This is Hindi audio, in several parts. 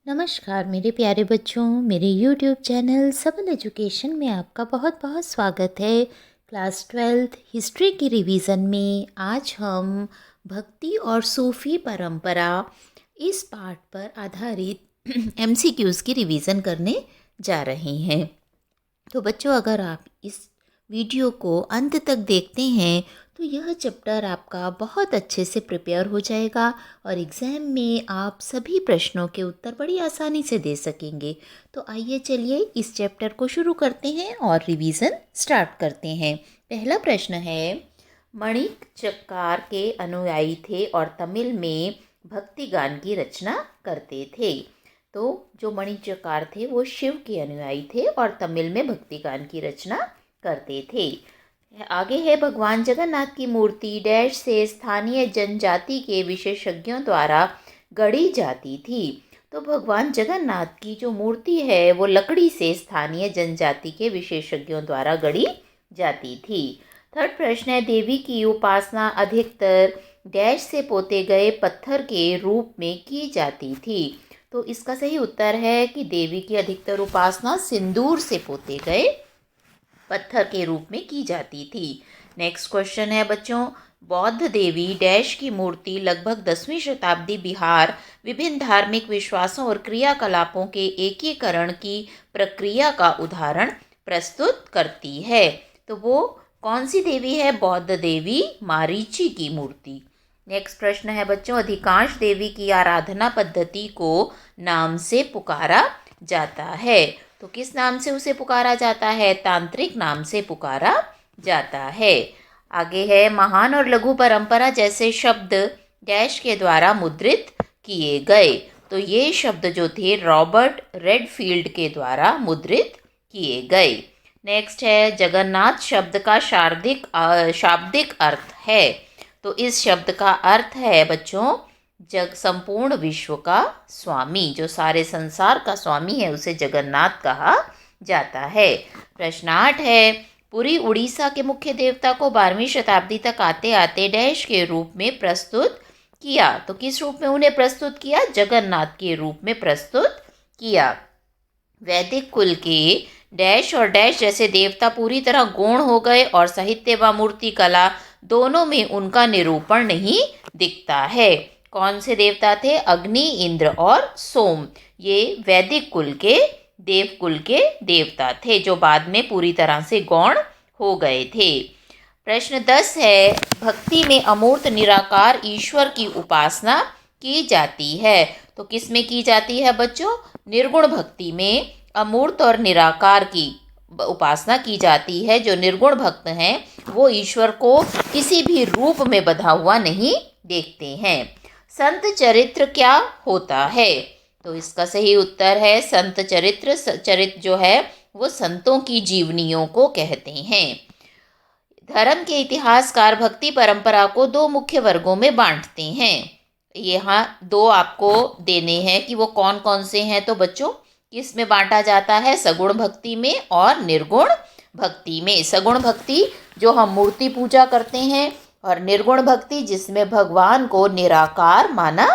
नमस्कार मेरे प्यारे बच्चों, मेरे YouTube चैनल सबल एजुकेशन में आपका बहुत बहुत स्वागत है। क्लास 12th हिस्ट्री की रिवीजन में आज हम भक्ति और सूफी परंपरा इस पाठ पर आधारित MCQs की रिवीजन करने जा रहे हैं। तो बच्चों, अगर आप इस वीडियो को अंत तक देखते हैं तो यह चैप्टर आपका बहुत अच्छे से प्रिपेयर हो जाएगा और एग्ज़ाम में आप सभी प्रश्नों के उत्तर बड़ी आसानी से दे सकेंगे। तो आइए चलिए इस चैप्टर को शुरू करते हैं और रिवीजन स्टार्ट करते हैं। पहला प्रश्न है, मणिक चक्कार के अनुयायी थे और तमिल में भक्ति गान की रचना करते थे। तो जो मणिचकार थे वो शिव के अनुयायी थे और तमिल में भक्ति गान की रचना करते थे। आगे है, भगवान जगन्नाथ की मूर्ति डैश से स्थानीय जनजाति के विशेषज्ञों द्वारा गढ़ी जाती थी। तो भगवान जगन्नाथ की जो मूर्ति है वो लकड़ी से स्थानीय जनजाति के विशेषज्ञों द्वारा गढ़ी जाती थी। थर्ड प्रश्न है, देवी की उपासना अधिकतर डैश से पोते गए पत्थर के रूप में की जाती थी। तो इसका सही उत्तर है कि देवी की अधिकतर उपासना सिंदूर से पोते गए पत्थर के रूप में की जाती थी। नेक्स्ट क्वेश्चन है बच्चों, बौद्ध देवी डैश की मूर्ति लगभग 10वीं शताब्दी बिहार विभिन्न धार्मिक विश्वासों और क्रियाकलापों के एकीकरण की प्रक्रिया का उदाहरण प्रस्तुत करती है। तो वो कौन सी देवी है? बौद्ध देवी मारीची की मूर्ति। नेक्स्ट प्रश्न है बच्चों, अधिकांश देवी की आराधना पद्धति को नाम से पुकारा जाता है। तो किस नाम से उसे पुकारा जाता है? तांत्रिक नाम से पुकारा जाता है। आगे है, महान और लघु परंपरा जैसे शब्द डैश के द्वारा मुद्रित किए गए। तो ये शब्द जो थे रॉबर्ट रेडफील्ड के द्वारा मुद्रित किए गए। नेक्स्ट है, जगन्नाथ शब्द का शाब्दिक अर्थ है। तो इस शब्द का अर्थ है बच्चों जग संपूर्ण विश्व का स्वामी। जो सारे संसार का स्वामी है उसे जगन्नाथ कहा जाता है। प्रश्न 8 है, पुरी उड़ीसा के मुख्य देवता को 12वीं शताब्दी तक आते आते डैश के रूप में प्रस्तुत किया। तो किस रूप में उन्हें प्रस्तुत किया? जगन्नाथ के रूप में प्रस्तुत किया। वैदिक कुल के डैश और डैश जैसे देवता पूरी तरह गौण हो गए और साहित्य व मूर्ति कला दोनों में उनका निरूपण नहीं दिखता है। कौन से देवता थे? अग्नि, इंद्र और सोम। ये वैदिक कुल के देवकुल के देवता थे जो बाद में पूरी तरह से गौण हो गए थे। प्रश्न 10 है, भक्ति में अमूर्त निराकार ईश्वर की उपासना की जाती है। तो किस में की जाती है बच्चों? निर्गुण भक्ति में अमूर्त और निराकार की उपासना की जाती है। जो निर्गुण भक्त हैं वो ईश्वर को किसी भी रूप में बंधा हुआ नहीं देखते हैं। संत चरित्र क्या होता है? तो इसका सही उत्तर है संत चरित्र। चरित्र जो है वो संतों की जीवनियों को कहते हैं। धर्म के इतिहासकार भक्ति परंपरा को दो मुख्य वर्गों में बांटते हैं। यहाँ दो आपको देने हैं कि वो कौन कौन से हैं। तो बच्चों, किस में बांटा जाता है? सगुण भक्ति में और निर्गुण भक्ति में। सगुण भक्ति जो हम मूर्ति पूजा करते हैं और निर्गुण भक्ति जिसमें भगवान को निराकार माना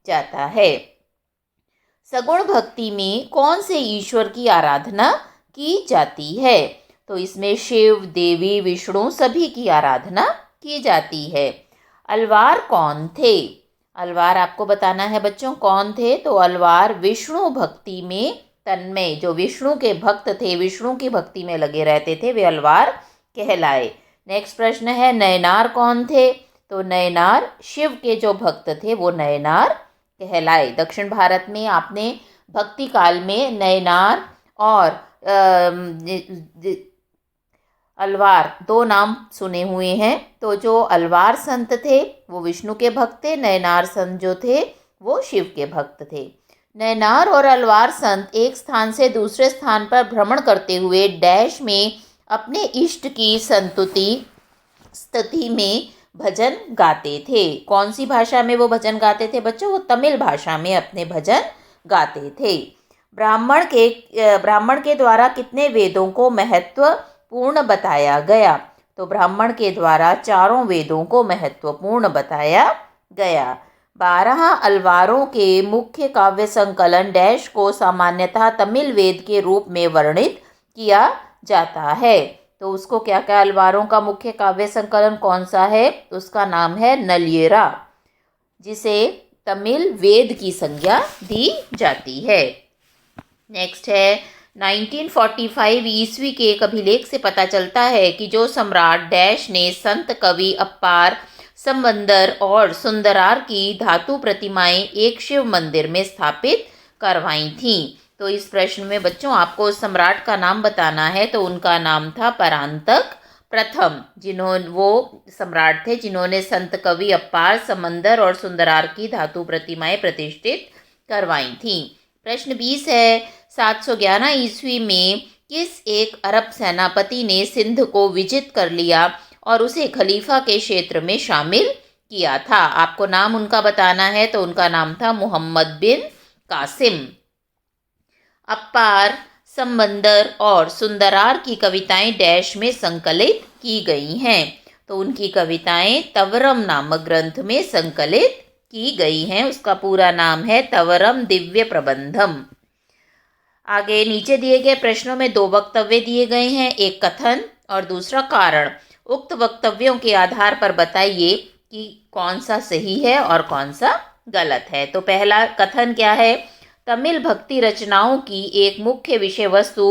जाता है। सगुण भक्ति में कौन से ईश्वर की आराधना की जाती है? तो इसमें शिव, देवी, विष्णु सभी की आराधना की जाती है। अलवार कौन थे? अलवार आपको बताना है बच्चों कौन थे। तो अलवार विष्णु भक्ति में तन्मय, जो विष्णु के भक्त थे, विष्णु की भक्ति में लगे रहते थे, वे अलवार कहलाए। नेक्स्ट प्रश्न है, नयनार कौन थे? तो नयनार शिव के जो भक्त थे वो नयनार कहलाए। दक्षिण भारत में आपने भक्ति काल में नयनार और अलवार दो नाम सुने हुए हैं। तो जो अलवार संत थे वो विष्णु के भक्त थे, नयनार संत जो थे वो शिव के भक्त थे। नयनार और अलवार संत एक स्थान से दूसरे स्थान पर भ्रमण करते हुए डैश में अपने इष्ट की स्तुति में भजन गाते थे। कौन सी भाषा में वो भजन गाते थे बच्चों? वो तमिल भाषा में अपने भजन गाते थे। ब्राह्मण के द्वारा कितने वेदों को महत्वपूर्ण बताया गया? तो ब्राह्मण के द्वारा चारों वेदों को महत्वपूर्ण बताया गया। 12 अलवारों के मुख्य काव्य संकलन डैश को सामान्यतः तमिल वेद के रूप में वर्णित किया जाता है। तो उसको क्या क्या अलवारों का मुख्य काव्य संकलन कौन सा है? उसका नाम है नलियेरा, जिसे तमिल वेद की संज्ञा दी जाती है। नेक्स्ट है 1945 ईस्वी के एक अभिलेख से पता चलता है कि जो सम्राट डैश ने संत कवि अप्पार समंदर और सुंदरार की धातु प्रतिमाएं एक शिव मंदिर में स्थापित करवाई थीं। तो इस प्रश्न में बच्चों आपको उस सम्राट का नाम बताना है। तो उनका नाम था परांतक प्रथम, वो सम्राट थे जिन्होंने संत कवि अप्पार समंदर और सुंदरार की धातु प्रतिमाएं प्रतिष्ठित करवाई थीं। प्रश्न 20 है 711 ईस्वी में किस एक अरब सेनापति ने सिंध को विजित कर लिया और उसे खलीफा के क्षेत्र में शामिल किया था? आपको नाम उनका बताना है। तो उनका नाम था मोहम्मद बिन कासिम। अप्पार समंदर और सुंदरार की कविताएं डैश में संकलित की गई हैं। तो उनकी कविताएं तवरम नामक ग्रंथ में संकलित की गई हैं। उसका पूरा नाम है तवरम दिव्य प्रबंधम। आगे नीचे दिए गए प्रश्नों में 2 वक्तव्य दिए गए हैं, एक कथन और दूसरा कारण। उक्त वक्तव्यों के आधार पर बताइए कि कौन सा सही है और कौन सा गलत है। तो पहला कथन क्या है? तमिल भक्ति रचनाओं की एक मुख्य विषय वस्तु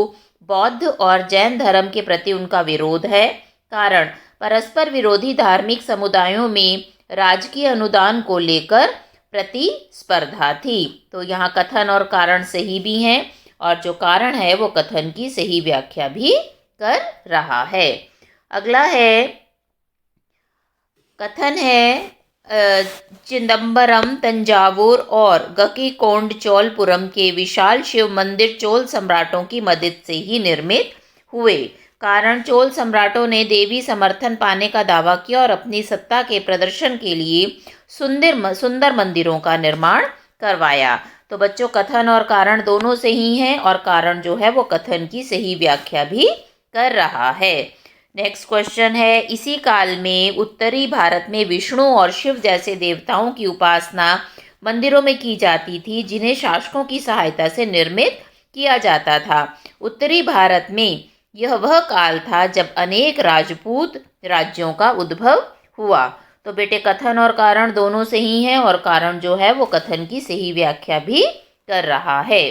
बौद्ध और जैन धर्म के प्रति उनका विरोध है। कारण, परस्पर विरोधी धार्मिक समुदायों में राजकीय अनुदान को लेकर प्रतिस्पर्धा थी। तो यहाँ कथन और कारण सही भी हैं और जो कारण है वो कथन की सही व्याख्या भी कर रहा है। अगला है कथन है चिदंबरम तंजावुर और गकीकोंड चोलपुरम के विशाल शिव मंदिर चोल सम्राटों की मदद से ही निर्मित हुए। कारण, चोल सम्राटों ने देवी समर्थन पाने का दावा किया और अपनी सत्ता के प्रदर्शन के लिए सुंदर मंदिरों का निर्माण करवाया। तो बच्चों कथन और कारण दोनों सही हैं और कारण जो है वो कथन की सही व्याख्या भी कर रहा है। नेक्स्ट क्वेश्चन है इसी काल में उत्तरी भारत में विष्णु और शिव जैसे देवताओं की उपासना मंदिरों में की जाती थी, जिन्हें शासकों की सहायता से निर्मित किया जाता था। उत्तरी भारत में यह वह काल था जब अनेक राजपूत राज्यों का उद्भव हुआ। तो बेटे कथन और कारण दोनों सही हैं और कारण जो है वो कथन की सही व्याख्या भी कर रहा है।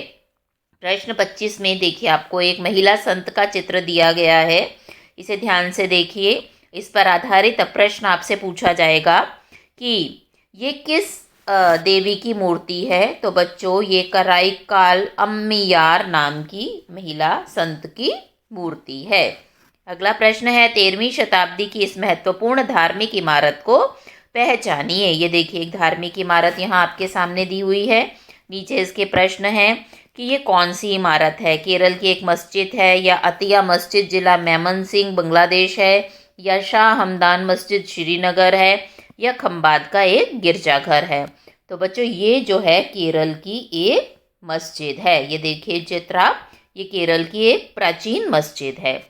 प्रश्न 25 में देखिए आपको एक महिला संत का चित्र दिया गया है, इसे ध्यान से देखिए। इस पर आधारित प्रश्न आपसे पूछा जाएगा कि ये किस देवी की मूर्ति है। तो बच्चों ये कराईकाल अम्मियार नाम की महिला संत की मूर्ति है। अगला प्रश्न है 13वीं शताब्दी की इस महत्वपूर्ण धार्मिक इमारत को पहचानिए। ये देखिए एक धार्मिक इमारत यहाँ आपके सामने दी हुई है। नीचे इसके प्रश्न हैं कि ये कौन सी इमारत है। केरल की एक मस्जिद है, या अतिया मस्जिद जिला मेमन सिंह बांग्लादेश है, या शाह हमदान मस्जिद श्रीनगर है, या खंबात का एक गिरजाघर है। तो बच्चों ये जो है केरल की एक मस्जिद है। ये देखिए चित्र आप, ये केरल की एक प्राचीन मस्जिद है।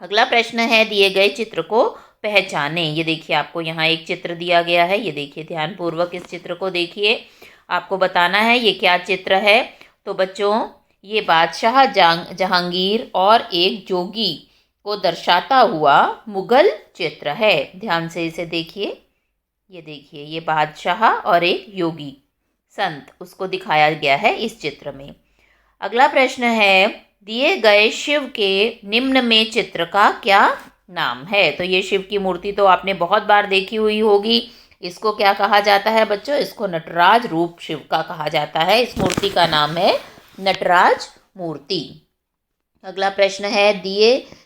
अगला प्रश्न है दिए गए चित्र को पहचाने। ये देखिए आपको यहाँ एक चित्र दिया गया है, ये देखिए ध्यानपूर्वक इस चित्र को देखिए। आपको बताना है ये क्या चित्र है। तो बच्चों ये बादशाह जहांगीर और एक जोगी को दर्शाता हुआ मुगल चित्र है। ध्यान से इसे देखिए। ये देखिए ये बादशाह और एक योगी संत उसको दिखाया गया है इस चित्र में। अगला प्रश्न है दिए गए शिव के निम्न में चित्र का क्या नाम है। तो ये शिव की मूर्ति तो आपने बहुत बार देखी हुई होगी। इसको क्या कहा जाता है बच्चों? इसको नटराज रूप शिव का कहा जाता है। इस मूर्ति का नाम है नटराज मूर्ति। अगला प्रश्न है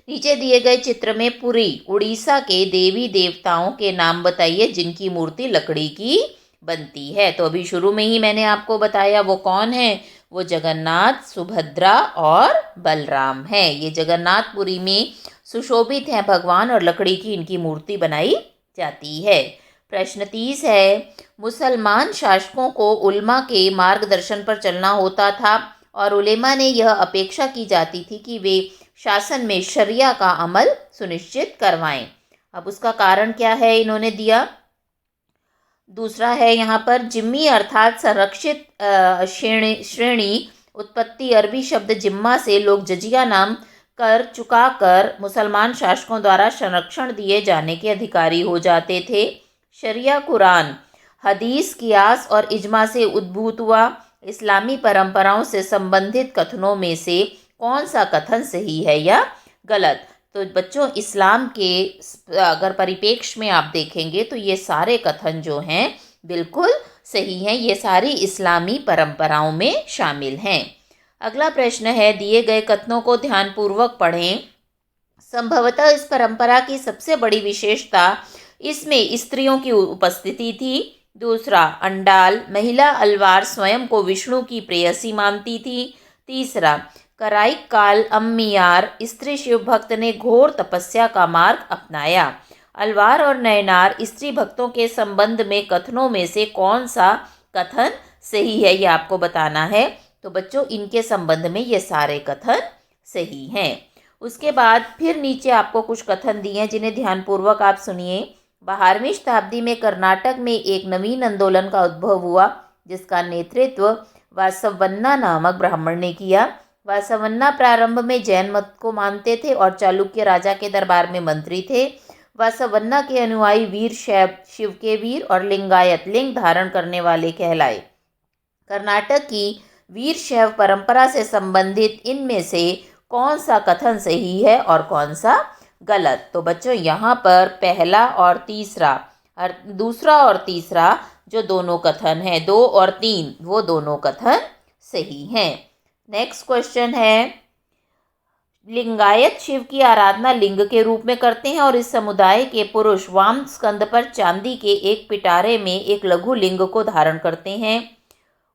नीचे दिए गए चित्र में पुरी उड़ीसा के देवी देवताओं के नाम बताइए जिनकी मूर्ति लकड़ी की बनती है। तो अभी शुरू में ही मैंने आपको बताया वो कौन है, वो जगन्नाथ, सुभद्रा और बलराम है। ये जगन्नाथपुरी में सुशोभित हैं भगवान और लकड़ी की इनकी मूर्ति बनाई जाती है। प्रश्न 30 है मुसलमान शासकों को उलमा के मार्गदर्शन पर चलना होता था और उलेमा ने यह अपेक्षा की जाती थी कि वे शासन में शरिया का अमल सुनिश्चित करवाएं। अब उसका कारण क्या है इन्होंने दिया। दूसरा है यहाँ पर जिम्मी अर्थात संरक्षित श्रेणी उत्पत्ति अरबी शब्द जिम्मा से लोग जजिया नाम कर चुका कर मुसलमान शासकों द्वारा संरक्षण दिए जाने के अधिकारी हो जाते थे। शरिया कुरान हदीस कियास और इजमा से उद्भूत हुआ। इस्लामी परंपराओं से संबंधित कथनों में से कौन सा कथन सही है या गलत। तो बच्चों इस्लाम के अगर परिप्रेक्ष्य में आप देखेंगे तो ये सारे कथन जो हैं बिल्कुल सही हैं, ये सारी इस्लामी परंपराओं में शामिल हैं। अगला प्रश्न है, दिए गए कथनों को ध्यानपूर्वक पढ़ें। संभवतः इस परंपरा की सबसे बड़ी विशेषता इसमें स्त्रियों की उपस्थिति थी। दूसरा, अंडाल महिला अलवार स्वयं को विष्णु की प्रेयसी मानती थी। तीसरा, कराइक काल अम्मियार स्त्री शिव भक्त ने घोर तपस्या का मार्ग अपनाया। अलवार और नयनार स्त्री भक्तों के संबंध में कथनों में से कौन सा कथन सही है, ये आपको बताना है। तो बच्चों इनके संबंध में ये सारे कथन सही हैं। उसके बाद फिर नीचे आपको कुछ कथन दिए हैं जिन्हें ध्यानपूर्वक आप सुनिए। 12वीं शताब्दी में कर्नाटक में एक नवीन आंदोलन का उद्भव हुआ जिसका नेतृत्व वासवन्ना नामक ब्राह्मण ने किया। वासवन्ना प्रारंभ में जैन मत को मानते थे और चालुक्य राजा के दरबार में मंत्री थे। वासवन्ना के अनुयायी वीर शैव शिव के वीर और लिंगायत लिंग धारण करने वाले कहलाए। कर्नाटक की वीर शैव परंपरा से संबंधित इनमें से कौन सा कथन सही है और कौन सा गलत। तो बच्चों यहाँ पर पहला और तीसरा और दूसरा और तीसरा जो दोनों कथन हैं 2 और 3 वो दोनों कथन सही हैं। नेक्स्ट क्वेश्चन है, लिंगायत शिव की आराधना लिंग के रूप में करते हैं और इस समुदाय के पुरुष वाम स्कंद पर चांदी के एक पिटारे में एक लघु लिंग को धारण करते हैं।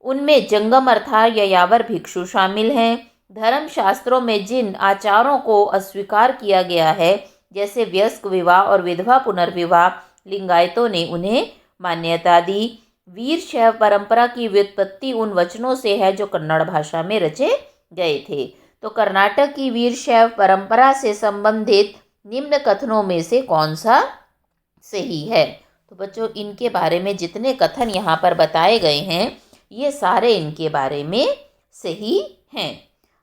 उनमें जंगम अर्थात यायावर भिक्षु शामिल हैं। धर्म शास्त्रों में जिन आचारों को अस्वीकार किया गया है जैसे वयस्क विवाह और विधवा पुनर्विवाह, लिंगायतों ने उन्हें मान्यता दी। वीर शैव परंपरा की व्युत्पत्ति उन वचनों से है जो कन्नड़ भाषा में रचे गए थे। तो कर्नाटक की वीर शैव परंपरा से संबंधित निम्न कथनों में से कौन सा सही है। तो बच्चों इनके बारे में जितने कथन यहाँ पर बताए गए हैं ये सारे इनके बारे में सही हैं।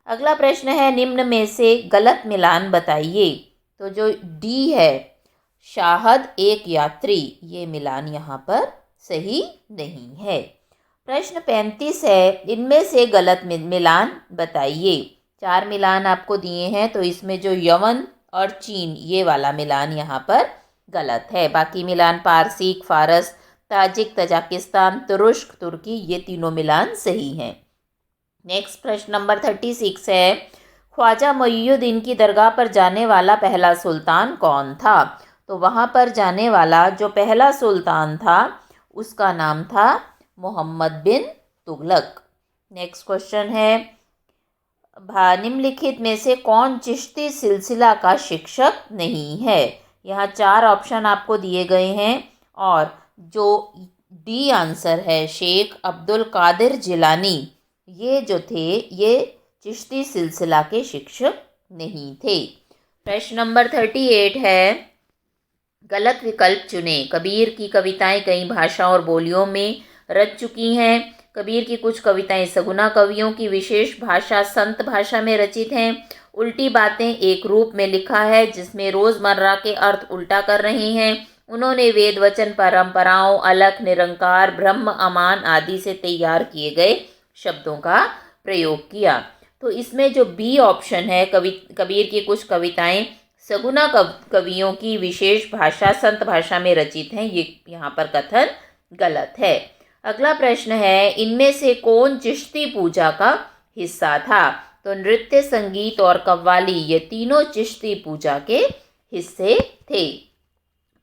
अगला प्रश्न है, निम्न में से गलत मिलान बताइए। तो जो डी है शाहद एक यात्री, ये मिलान यहाँ पर सही नहीं है। प्रश्न 35 है, इनमें से गलत मिलान बताइए। 4 मिलान आपको दिए हैं तो इसमें जो यमन और चीन ये वाला मिलान यहाँ पर गलत है। बाकी मिलान पारसीक, फारस, ताजिक, तजाकिस्तान, तुरुष्क, तुर्की ये तीनों मिलान सही हैं। नेक्स्ट प्रश्न नंबर 36 है, ख्वाजा मोइनुद्दीन की दरगाह पर जाने वाला पहला सुल्तान कौन था। तो वहाँ पर जाने वाला जो पहला सुल्तान था उसका नाम था मोहम्मद बिन तुगलक। नेक्स्ट क्वेश्चन है, निम्नलिखित में से कौन चिश्ती सिलसिला का शिक्षक नहीं है। यहाँ 4 ऑप्शन आपको दिए गए हैं और जो डी आंसर है शेख अब्दुल कादिर जिलानी, ये जो थे ये चिश्ती सिलसिला के शिक्षक नहीं थे। प्रश्न नंबर 38 है, गलत विकल्प चुनें। कबीर की कविताएं कई भाषाओं और बोलियों में रच चुकी हैं। कबीर की कुछ कविताएं सगुना कवियों की विशेष भाषा संत भाषा में रचित हैं। उल्टी बातें एक रूप में लिखा है जिसमें रोज़मर्रा के अर्थ उल्टा कर रहे हैं। उन्होंने वेद वचन परंपराओं अलख निरंकार ब्रह्म अमान आदि से तैयार किए गए शब्दों का प्रयोग किया। तो इसमें जो बी ऑप्शन है कबीर की कुछ कविताएं सगुना कवियों की विशेष भाषा संत भाषा में रचित हैं, ये यहाँ पर कथन गलत है। अगला प्रश्न है, इनमें से कौन चिश्ती पूजा का हिस्सा था। तो नृत्य संगीत और कव्वाली ये तीनों चिश्ती पूजा के हिस्से थे।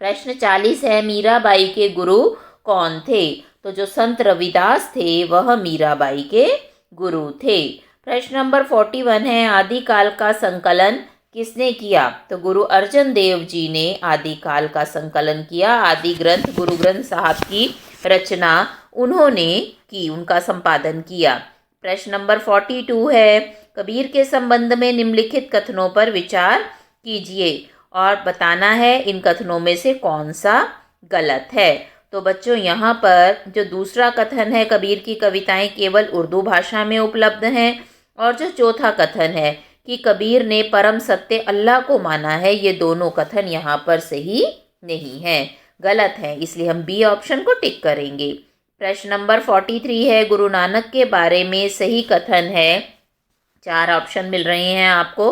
प्रश्न 40 है, मीराबाई के गुरु कौन थे। तो जो संत रविदास थे वह मीराबाई के गुरु थे। प्रश्न नंबर 41 है, आदिकाल का संकलन किसने किया। तो गुरु अर्जन देव जी ने आदिकाल का संकलन किया। आदि ग्रंथ गुरु ग्रंथ साहब की रचना उन्होंने की, उनका संपादन किया। प्रश्न नंबर 42 है, कबीर के संबंध में निम्नलिखित कथनों पर विचार कीजिए और बताना है इन कथनों में से कौन सा गलत है। तो बच्चों यहाँ पर जो दूसरा कथन है, कबीर की कविताएं केवल उर्दू भाषा में उपलब्ध हैं, और जो चौथा कथन है कि कबीर ने परम सत्य अल्लाह को माना है, ये दोनों कथन यहाँ पर सही नहीं है, गलत है। इसलिए हम बी ऑप्शन को टिक करेंगे। प्रश्न नंबर 43 है, गुरु नानक के बारे में सही कथन है। 4 ऑप्शन मिल रहे हैं आपको।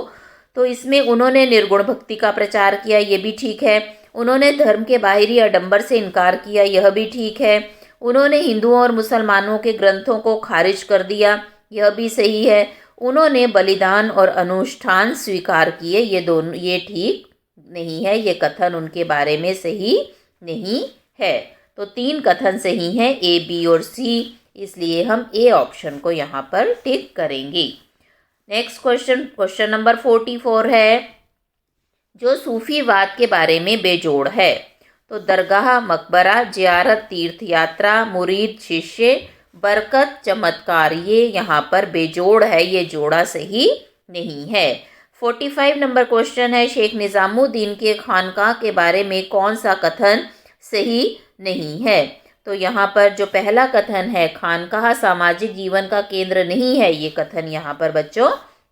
तो इसमें उन्होंने निर्गुण भक्ति का प्रचार किया, ये भी ठीक है। उन्होंने धर्म के बाहरी आडंबर से इनकार किया, यह भी ठीक है। उन्होंने हिंदुओं और मुसलमानों के ग्रंथों को खारिज कर दिया, यह भी सही है। उन्होंने बलिदान और अनुष्ठान स्वीकार किए, ये ठीक नहीं है, ये कथन उनके बारे में सही नहीं है। तो 3 कथन सही हैं, ए, बी और सी, इसलिए हम ए ऑप्शन को यहाँ पर टिक करेंगे। नेक्स्ट क्वेश्चन नंबर 44 है, जो सूफीवाद के बारे में बेजोड़ है। तो दरगाह, मकबरा, जियारत, तीर्थ यात्रा, मुरीद, शिष्य, बरकत, चमत्कार, ये यहाँ पर बेजोड़ है, ये जोड़ा सही नहीं है। 45 नंबर क्वेश्चन है, शेख निज़ामुद्दीन के खानकाह के बारे में कौन सा कथन सही नहीं है। तो यहाँ पर जो पहला कथन है, खानकाह सामाजिक जीवन का केंद्र नहीं है, ये कथन यहाँ पर बच्चों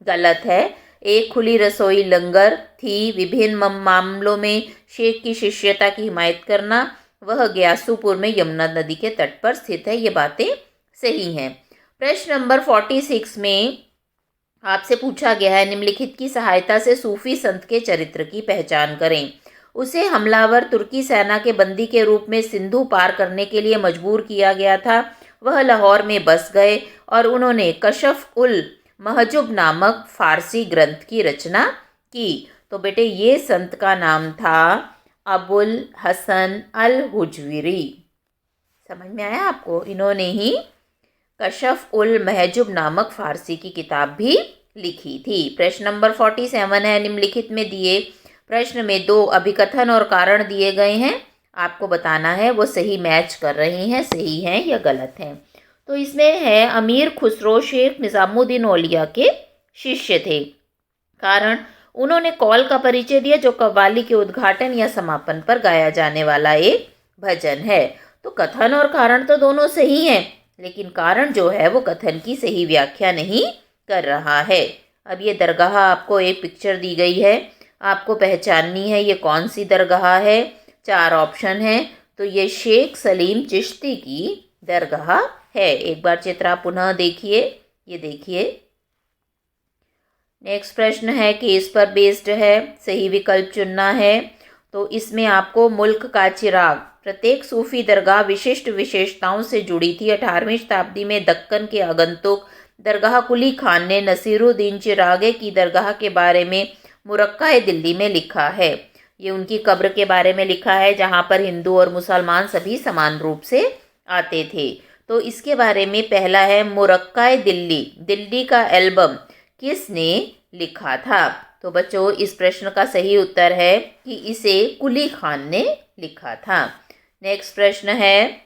गलत है। एक खुली रसोई लंगर थी, विभिन्न मामलों में शेख की शिष्यता की हिमायत करना, वह ग्यासूपुर में यमुना नदी के तट पर स्थित है, ये बातें सही हैं। प्रश्न नंबर 46 में आपसे पूछा गया है, निम्नलिखित की सहायता से सूफी संत के चरित्र की पहचान करें। उसे हमलावर तुर्की सेना के बंदी के रूप में सिंधु पार करने के लिए मजबूर किया गया था। वह लाहौर में बस गए और उन्होंने कशफ उल महजुब नामक फारसी ग्रंथ की रचना की। तो बेटे ये संत का नाम था अबुल हसन अल हुजविरी। समझ में आया आपको? इन्होंने ही कशफ उल महजुब नामक फारसी की किताब भी लिखी थी। प्रश्न नंबर 47 है, निम्नलिखित में दिए प्रश्न में 2 अभिकथन और कारण दिए गए हैं, आपको बताना है वो सही मैच कर रहे हैं, सही हैं या गलत हैं। तो इसमें है, अमीर खुसरो शेख निज़ामुद्दीन औलिया के शिष्य थे। कारण, उन्होंने कौल का परिचय दिया, जो कव्वाली के उद्घाटन या समापन पर गाया जाने वाला एक भजन है। तो कथन और कारण तो दोनों सही हैं, लेकिन कारण जो है वो कथन की सही व्याख्या नहीं कर रहा है। अब ये दरगाह आपको एक पिक्चर दी गई है, आपको पहचाननी है ये कौन सी दरगाह है। 4 ऑप्शन हैं, तो ये शेख सलीम चिश्ती की दरगाह है। एक बार चित्र आप पुनः देखिए, ये देखिए। नेक्स्ट प्रश्न है, केस पर बेस्ड है, सही विकल्प चुनना है। तो इसमें आपको मुल्क का चिराग, प्रत्येक सूफी दरगाह विशिष्ट विशेषताओं से जुड़ी थी। 18वीं शताब्दी में दक्कन के आगंतुक दरगाह कुली खान ने नसीरुद्दीन चिरागे की दरगाह के बारे में मुरक्का दिल्ली में लिखा है। ये उनकी कब्र के बारे में लिखा है, जहाँ पर हिंदू और मुसलमान सभी समान रूप से आते थे। तो इसके बारे में पहला है, मुरक्का दिल्ली, दिल्ली का एल्बम किसने लिखा था। तो बच्चों इस प्रश्न का सही उत्तर है कि इसे कुली खान ने लिखा था। नेक्स्ट प्रश्न है,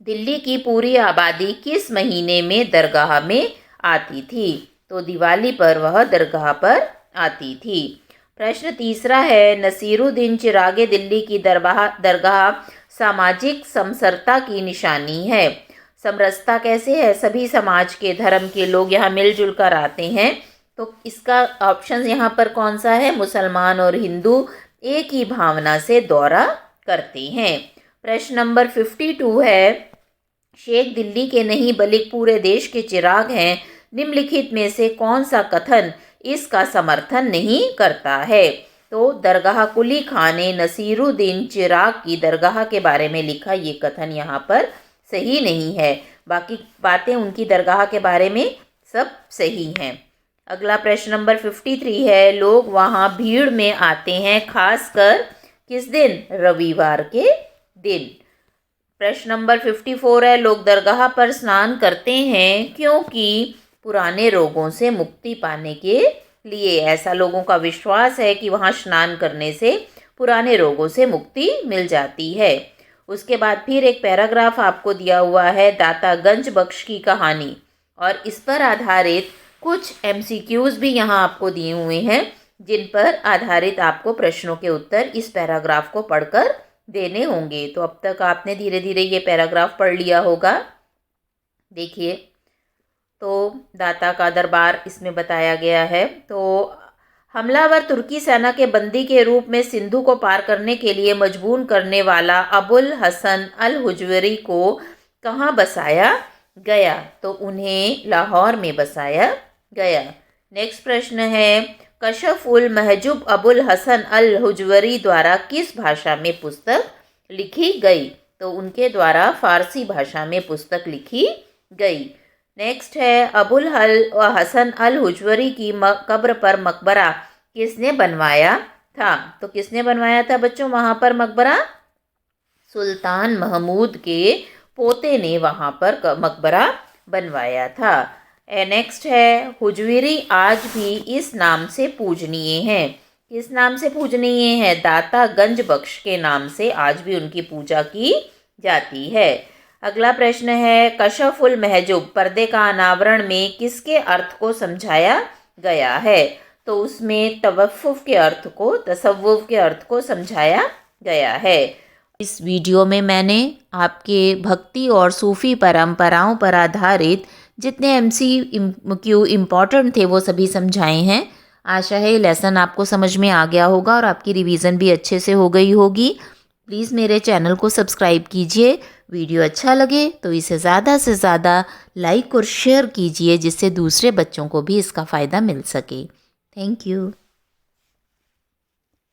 दिल्ली की पूरी आबादी किस महीने में दरगाह में आती थी। तो दिवाली पर वह दरगाह पर आती थी। प्रश्न तीसरा है, नसीरुद्दीन चिरागे दिल्ली की दरगाह सामाजिक समरसता की निशानी है। समरसता कैसे है? सभी समाज के, धर्म के लोग यहाँ मिलजुल कर आते हैं। तो इसका ऑप्शन यहाँ पर कौन सा है? मुसलमान और हिंदू एक ही भावना से दौरा करते हैं। प्रश्न नंबर 52 है, शेख दिल्ली के नहीं बल्कि पूरे देश के चिराग हैं। निम्नलिखित में से कौन सा कथन इसका समर्थन नहीं करता है। तो दरगाह कुली खान ने नसीरुद्दीन चिराग की दरगाह के बारे में लिखा, ये कथन यहाँ पर सही नहीं है। बाकी बातें उनकी दरगाह के बारे में सब सही हैं। अगला प्रश्न नंबर 53 है, लोग वहाँ भीड़ में आते हैं, खासकर किस दिन? रविवार के दिन। प्रश्न नंबर 54 है, लोग दरगाह पर स्नान करते हैं क्योंकि पुराने रोगों से मुक्ति पाने के लिए। ऐसा लोगों का विश्वास है कि वहाँ स्नान करने से पुराने रोगों से मुक्ति मिल जाती है। उसके बाद फिर एक पैराग्राफ आपको दिया हुआ है, दाता गंज बख्श की कहानी, और इस पर आधारित कुछ MCQs भी यहाँ आपको दिए हुए हैं, जिन पर आधारित आपको प्रश्नों के उत्तर इस पैराग्राफ को पढ़कर देने होंगे। तो अब तक आपने धीरे धीरे ये पैराग्राफ पढ़ लिया होगा। देखिए, तो दाता का दरबार इसमें बताया गया है। तो हमलावर तुर्की सेना के बंदी के रूप में सिंधु को पार करने के लिए मजबूर करने वाला अबुल हसन अल हुजवरी को कहाँ बसाया गया? तो उन्हें लाहौर में बसाया गया। नेक्स्ट प्रश्न है, कशफ उल महजूब अबुल हसन अल हुजवरी द्वारा किस भाषा में पुस्तक लिखी गई? तो उनके द्वारा फारसी भाषा में पुस्तक लिखी गई। नेक्स्ट है, अबुल हसन अल हुजवरी की कब्र पर मकबरा किसने बनवाया था? तो किसने बनवाया था बच्चों वहाँ पर मकबरा? सुल्तान महमूद के पोते ने वहाँ पर मकबरा बनवाया था। नेक्स्ट है, हुजविरी आज भी इस नाम से पूजनीय है। किस नाम से पूजनीय है? दाता गंज बख्श के नाम से आज भी उनकी पूजा की जाती है। अगला प्रश्न है, कशफ उल महजूब पर्दे का अनावरण में किसके अर्थ को समझाया गया है? तो उसमें तवफ़ुफ़ के अर्थ को, तसव्वुफ़ के अर्थ को समझाया गया है। इस वीडियो में मैंने आपके भक्ति और सूफ़ी परंपराओं पर आधारित जितने MCQ इम्पॉर्टेंट थे वो सभी समझाए हैं। आशा है लेसन आपको समझ में आ गया होगा और आपकी रिवीजन भी अच्छे से हो गई होगी। प्लीज़ मेरे चैनल को सब्सक्राइब कीजिए। वीडियो अच्छा लगे तो इसे ज़्यादा से ज़्यादा लाइक और शेयर कीजिए, जिससे दूसरे बच्चों को भी इसका फ़ायदा मिल सके। Thank you.